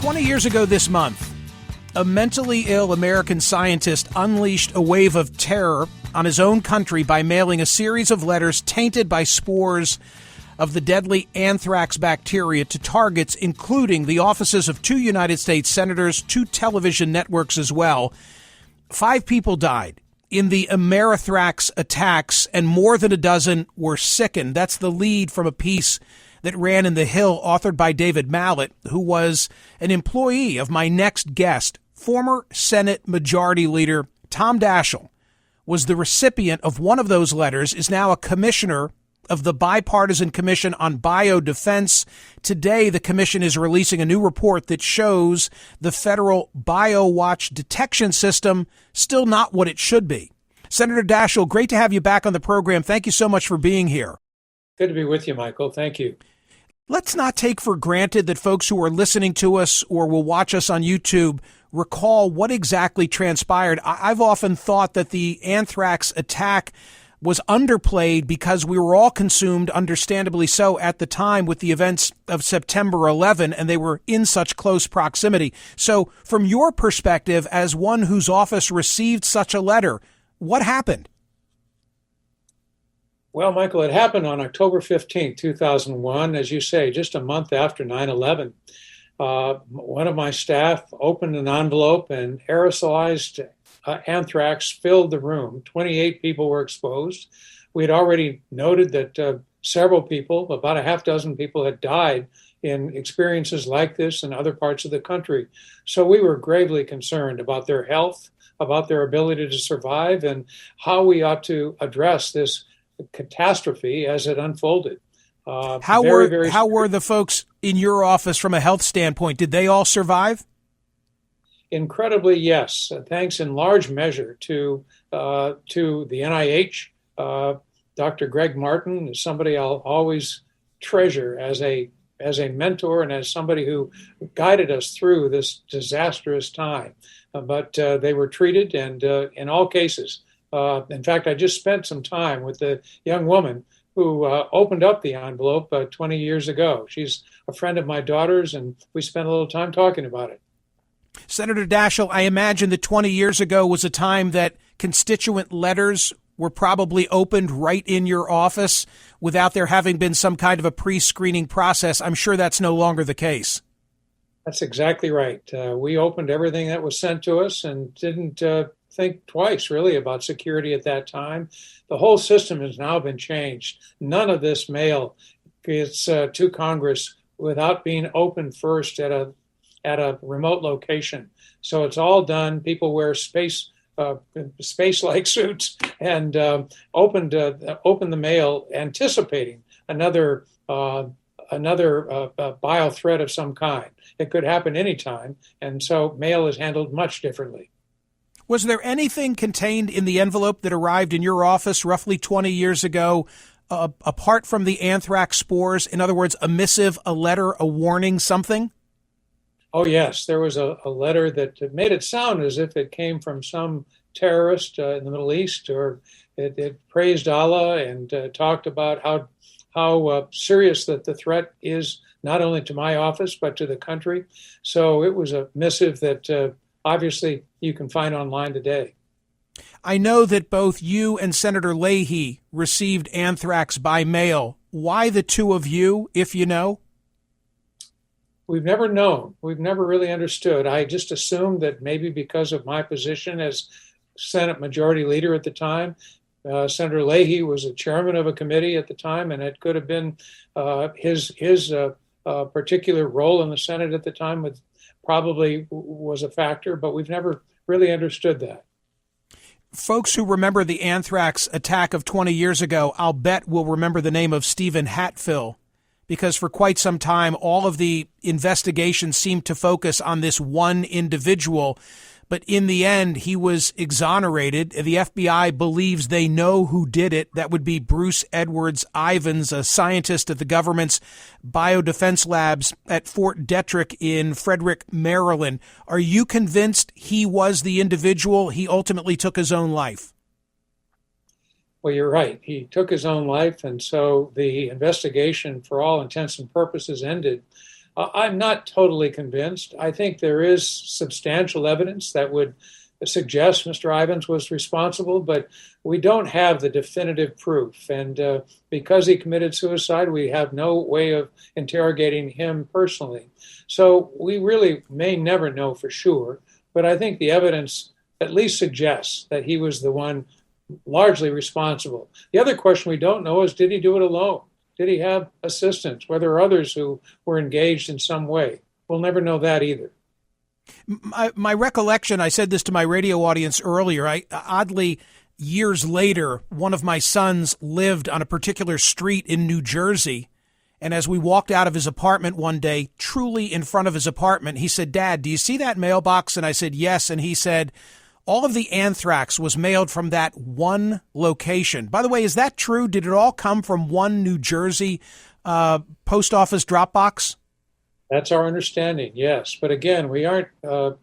20 years ago this month, a mentally ill American scientist unleashed a wave of terror on his own country by mailing a series of letters tainted by spores of the deadly anthrax bacteria to targets including the offices of 2 United States senators, 2 television networks as well. 5 people died in the Amerithrax attacks, and more than a dozen were sickened. That's the lead from a piece that ran in The Hill, authored by David Mallet, who was an employee of my next guest. Former Senate Majority Leader Tom Daschle was the recipient of one of those letters, is now a commissioner of the Bipartisan Commission on Biodefense. Today, the commission is releasing a new report that shows the federal Biowatch detection system still not what it should be. Senator Daschle, great to have you back on the program. Thank you so much for being here. Good to be with you, Michael. Thank you. Let's not take for granted that folks who are listening to us or will watch us on YouTube recall what exactly transpired. I've often thought that the anthrax attack was underplayed because we were all consumed, understandably so, at the time with the events of September 11, and they were in such close proximity. So from your perspective, as one whose office received such a letter, what happened? Well, Michael, it happened on October 15, 2001, as you say, just a month after 9/11. One of my staff opened an envelope and aerosolized anthrax filled the room. 28 people were exposed. We had already noted that several people, about a half dozen people, had died in experiences like this in other parts of the country. So we were gravely concerned about their health, about their ability to survive, and how we ought to address this catastrophe as it unfolded. How were the folks in your office from a health standpoint? Did they all survive? Incredibly, yes. Thanks in large measure to the NIH. Dr. Greg Martin is somebody I'll always treasure as a mentor and as somebody who guided us through this disastrous time. But they were treated, and in all cases, in fact, I just spent some time with the young woman who opened up the envelope 20 years ago. She's a friend of my daughter's, and we spent a little time talking about it. Senator Daschle, I imagine that 20 years ago was a time that constituent letters were probably opened right in your office without there having been some kind of a pre-screening process. I'm sure that's no longer the case. That's exactly right. We opened everything that was sent to us and didn't think twice, really, about security at that time. The whole system has now been changed. None of this mail gets to Congress without being opened first at a remote location. So it's all done. People wear space-like suits and open the mail, anticipating another bio threat of some kind. It could happen anytime, and so mail is handled much differently. Was there anything contained in the envelope that arrived in your office roughly 20 years ago, apart from the anthrax spores? In other words, a missive, a letter, a warning, something? Oh, yes. There was a letter that made it sound as if it came from some terrorist in the Middle East, or it praised Allah and talked about how serious that the threat is, not only to my office, but to the country. So it was a missive that obviously you can find online today. I know that both you and Senator Leahy received anthrax by mail. Why the two of you, if you know? We've never known. We've never really understood. I just assumed that maybe because of my position as Senate Majority Leader at the time, Senator Leahy was a chairman of a committee at the time, and it could have been his particular role in the Senate at the time probably was a factor, but we've never really understood that. Folks who remember the anthrax attack of 20 years ago, I'll bet will remember the name of Stephen Hatfill, because for quite some time, all of the investigations seemed to focus on this one individual. But in the end, he was exonerated. The FBI believes they know who did it. That would be Bruce Edwards Ivins, a scientist at the government's Biodefense labs at Fort Detrick in Frederick, Maryland. Are you convinced he was the individual? He ultimately took his own life. Well, you're right. He took his own life, and so the investigation, for all intents and purposes, ended. I'm not totally convinced. I think there is substantial evidence that would suggest Mr. Ivins was responsible, but we don't have the definitive proof. And because he committed suicide, we have no way of interrogating him personally. So we really may never know for sure, but I think the evidence at least suggests that he was the one largely responsible. The other question we don't know is, did he do it alone? Did he have assistants? Were there others who were engaged in some way? We'll never know that either. My recollection, I said this to my radio audience earlier, oddly, years later, one of my sons lived on a particular street in New Jersey. And as we walked out of his apartment one day, truly in front of his apartment, he said, "Dad, do you see that mailbox?" And I said, "Yes." And he said, "All of the anthrax was mailed from that one location." By the way, is that true? Did it all come from one New Jersey post office drop box? That's our understanding, yes. But again, we aren't. The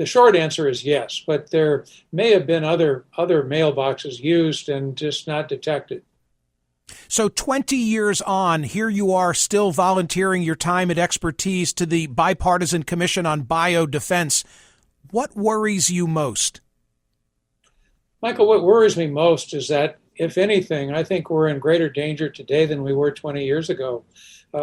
short answer is yes, but there may have been other mailboxes used and just not detected. So 20 years on, here you are still volunteering your time and expertise to the Bipartisan Commission on Biodefense. What worries you most? Michael, what worries me most is that, if anything, I think we're in greater danger today than we were 20 years ago.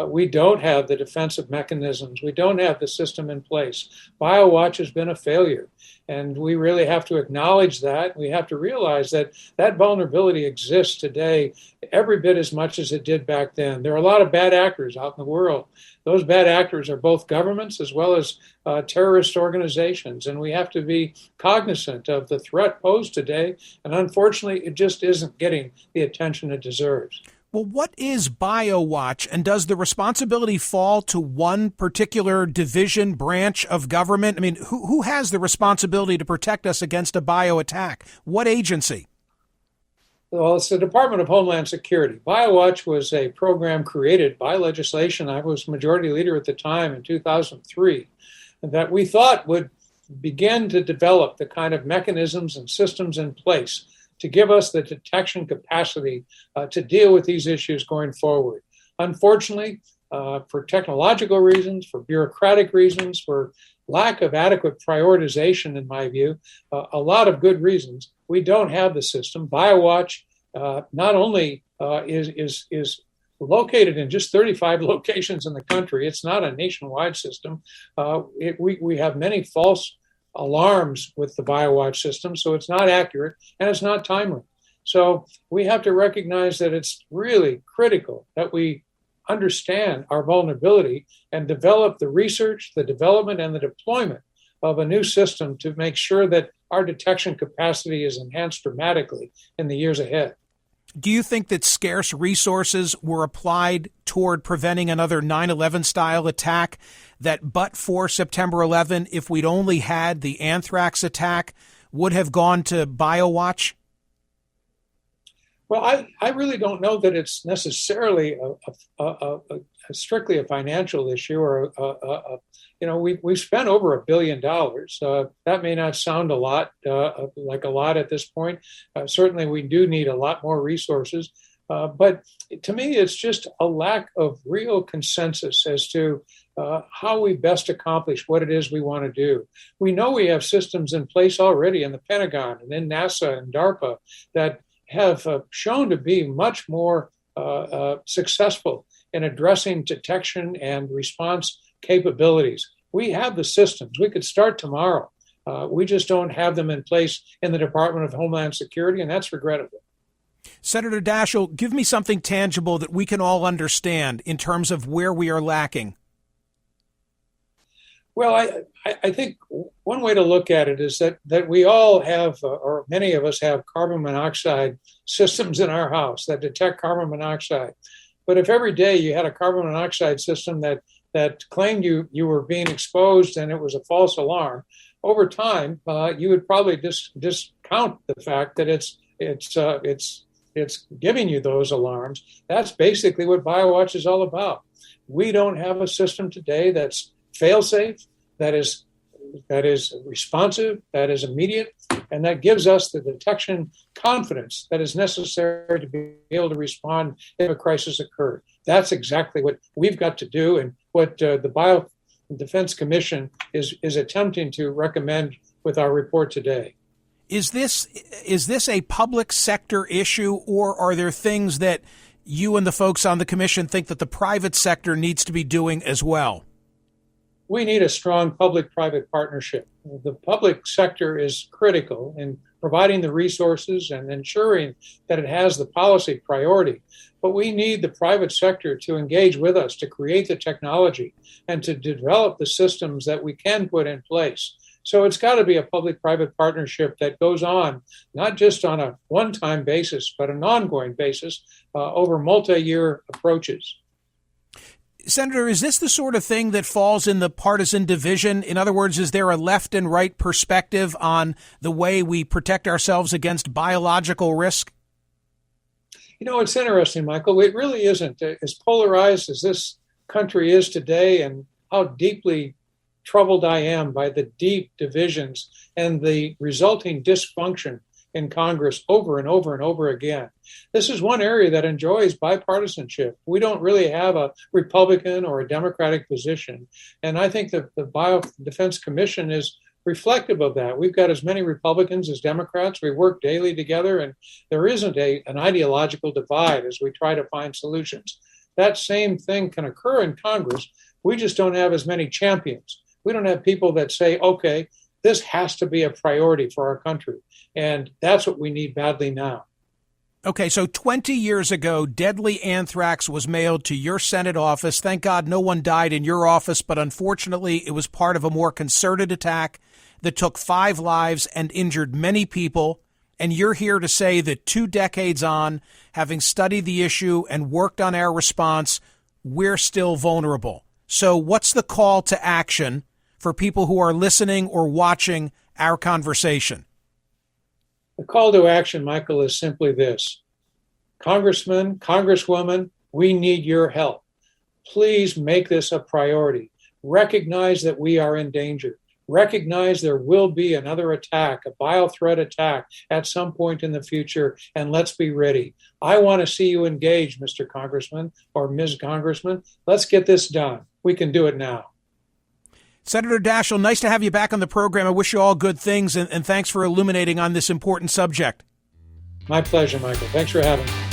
We don't have the defensive mechanisms. We don't have the system in place. Biowatch has been a failure, and we really have to acknowledge that. We have to realize that that vulnerability exists today every bit as much as it did back then. There are a lot of bad actors out in the world. Those bad actors are both governments as well as terrorist organizations, and we have to be cognizant of the threat posed today, and unfortunately, it just isn't getting the attention it deserves. Well, what is Biowatch, and does the responsibility fall to one particular division, branch of government? I mean, who has the responsibility to protect us against a bio attack? What agency? Well, it's the Department of Homeland Security. Biowatch was a program created by legislation. I was majority leader at the time in 2003, that we thought would begin to develop the kind of mechanisms and systems in place to give us the detection capacity to deal with these issues going forward. Unfortunately, for technological reasons, for bureaucratic reasons, for lack of adequate prioritization, in my view, a lot of good reasons, we don't have the system. Biowatch not only is located in just 35 locations in the country, it's not a nationwide system. We have many false alarms with the Biowatch system, so it's not accurate and it's not timely. So we have to recognize that it's really critical that we understand our vulnerability and develop the research, the development, and the deployment of a new system to make sure that our detection capacity is enhanced dramatically in the years ahead. Do you think that scarce resources were applied toward preventing another 9/11 style attack, that but for September 11, if we'd only had the anthrax attack, would have gone to Biowatch? Well, I really don't know that it's necessarily strictly a financial issue, or we've spent over $1 billion. That may not sound a lot, like a lot at this point. Certainly, we do need a lot more resources. But to me, it's just a lack of real consensus as to how we best accomplish what it is we want to do. We know we have systems in place already in the Pentagon and in NASA and DARPA that have shown to be much more successful in addressing detection and response capabilities. We have the systems. We could start tomorrow. We just don't have them in place in the Department of Homeland Security, and that's regrettable. Senator Daschle, give me something tangible that we can all understand in terms of where we are lacking. Well, I think one way to look at it is that we all have, or many of us have, carbon monoxide systems in our house that detect carbon monoxide. But if every day you had a carbon monoxide system that claimed you were being exposed and it was a false alarm, over time you would probably discount the fact that it's giving you those alarms. That's basically what Biowatch is all about. We don't have a system today that's fail-safe, that is responsive, that is immediate, and that gives us the detection confidence that is necessary to be able to respond if a crisis occurred. That's exactly what we've got to do, and what the Biodefense Commission is attempting to recommend with our report today. Is this a public sector issue, or are there things that you and the folks on the commission think that the private sector needs to be doing as well? We need a strong public-private partnership. The public sector is critical in providing the resources and ensuring that it has the policy priority. But we need the private sector to engage with us, to create the technology, and to develop the systems that we can put in place. So it's got to be a public-private partnership that goes on, not just on a one-time basis, but an ongoing basis over multi-year approaches. Senator, is this the sort of thing that falls in the partisan division? In other words, is there a left and right perspective on the way we protect ourselves against biological risk? You know, it's interesting, Michael. It really isn't. As polarized as this country is today, and how deeply troubled I am by the deep divisions and the resulting dysfunction in Congress over and over and over again. This is one area that enjoys bipartisanship. We don't really have a Republican or a Democratic position. And I think that the Biodefense Commission is reflective of that. We've got as many Republicans as Democrats. We work daily together, and there isn't an ideological divide as we try to find solutions. That same thing can occur in Congress. We just don't have as many champions. We don't have people that say, okay, this has to be a priority for our country. And that's what we need badly now. Okay, so 20 years ago, deadly anthrax was mailed to your Senate office. Thank God no one died in your office, but unfortunately it was part of a more concerted attack that took 5 lives and injured many people. And you're here to say that 2 decades on, having studied the issue and worked on our response, we're still vulnerable. So what's the call to action for people who are listening or watching our conversation? The call to action, Michael, is simply this. Congressman, Congresswoman, we need your help. Please make this a priority. Recognize that we are in danger. Recognize there will be another attack, a biothreat attack at some point in the future, and let's be ready. I want to see you engage, Mr. Congressman or Ms. Congressman. Let's get this done. We can do it now. Senator Daschle, nice to have you back on the program. I wish you all good things, and thanks for illuminating on this important subject. My pleasure, Michael. Thanks for having me.